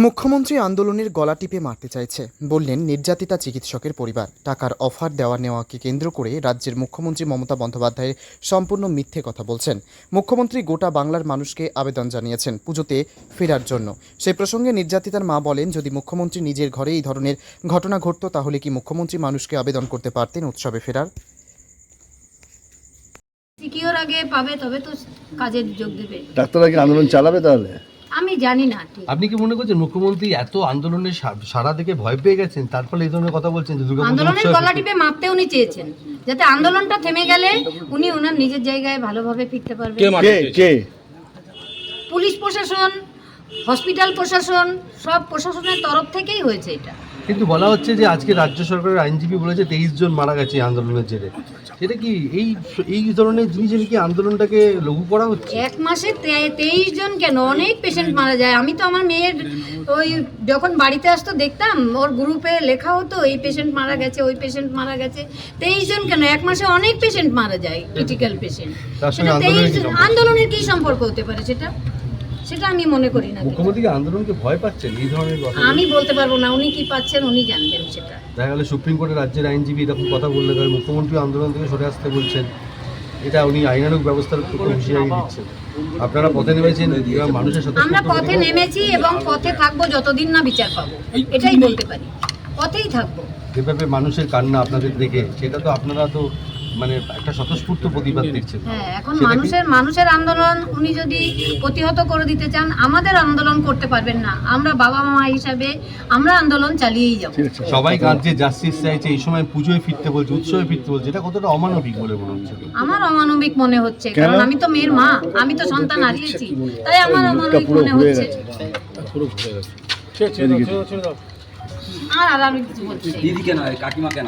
মুখ্যমন্ত্রী আন্দোলনের গলা টিপে মারতে চাইছে বললেন নির্যাতিতা চিকিৎসকের পরিবার। টাকার অফার দেওয়া নেওয়াকে কেন্দ্র করে রাজ্যের মুখ্যমন্ত্রী মমতা বন্দ্যোপাধ্যায়ের সম্পূর্ণ মিথ্যে কথা বলছেন। মুখ্যমন্ত্রী গোটা বাংলার মানুষকে আবেদন জানিয়েছেন পুজোতে ফেরার জন্য। সেই প্রসঙ্গে নির্যাতিতার মা বলেন, যদি মুখ্যমন্ত্রী নিজের ঘরে এই ধরনের ঘটনা ঘটত তাহলে কি মুখ্যমন্ত্রী মানুষকে আবেদন করতে পারতেন উৎসবে ফেরার? সিকিওর আগে পাবে তবে তো কাজে যোগ দেবে। ডাক্তাররা কি আন্দোলন চালাবে তাহলে? আমি জানি না ঠিক। আপনি কি মনে করছেন মুখ্যমন্ত্রী এত আন্দোলনের সারা থেকে ভয় পেয়ে গেছেন, তার ফলে এই ধরনের কথা বলছেন যে আন্দোলনের গলা টিপে মাপতে উনি চেয়েছেন, যাতে আন্দোলনটা থেমে গেলে উনি ওনার নিজের জায়গায় ভালোভাবে ফিরতে পারবেন। কে? পুলিশ প্রশাসন, হসপিটাল প্রশাসন, সব প্রশাসনের তরফ থেকেই হয়েছে এটা। কিন্তু বলা হচ্ছে যে আজকে রাজ্য সরকারের আইনজীবী বলেছে 23 জন মারা গেছে আন্দোলনের জেরে। এটা কি এই ধরনের জিনিস কি আন্দোলনটাকে লঘু করা হচ্ছে? এক মাসে 23 জন কেন, অনেক পেশেন্ট মারা যায়। আমি তো আমার মেয়ের ওই যখন বাড়িতে আসতো দেখতাম ওর গ্রুপে লেখা হতো এই পেশেন্ট মারা গেছে, ওই পেশেন্ট মারা গেছে। 23 জন কেন, এক মাসে অনেক পেশেন্ট মারা যায়, ক্রিটিক্যাল পেশেন্ট। আন্দোলনের কি সম্পর্ক হতে পারে সেটা আমি মনে করি না। মুখ্যমন্ত্রী আন্দোলনকে ভয় পাচ্ছেন এই ধরনের কথা? আমি বলতে পারবো না, উনি কি পাচ্ছেন উনি জানবেন সেটা। দেখা গেল সুপ্রিম কোর্টের রাজ্যের আইনজীবী এরকম কথা বললে তাহলে মুখ্যমন্ত্রী আন্দোলন থেকে সরে আসতে বলছেন, এটা উনি আইনানুগ ব্যবস্থার উপর হুঁশিয়ারি দিচ্ছেন। আপনারা পথে নেমেছেন, মানুষের সাথে আমরা পথে নেমেছি এবং পথে থাকবো যতদিন না বিচার পাবো, এটাই বলতে পারি। পথেই থাকবো। যেভাবে মানুষের কান্না আপনাদের দেখে, সেটা তো আপনারা তো মানে একটা স্বতঃস্ফূর্ত প্রতিবাদ দেখছেন। হ্যাঁ, এখন মানুষের আন্দোলন উনি যদি প্রতিহত করে দিতে চান, আমাদের আন্দোলন করতে পারবেন না। আমরা বাবা মা হিসাবে আমরা আন্দোলন চালিয়েই যাব। সবাই কাঁদছে, জাস্টিস চাইছে, এই সময় পুজোয় ফিরতে বলছে, উৎসবে ফিরতে বলছে, এটা কতটা অমানবিক বলে মনে হচ্ছে? আমার অমানবিক মনে হচ্ছে, কারণ আমি তো মেয়ের মা, আমি তো সন্তান হারিয়েছি, তাই আমার অমানবিক মনে হচ্ছে। আর আমি কিছু বলছি দিদি কেন, কাকিমা কেন?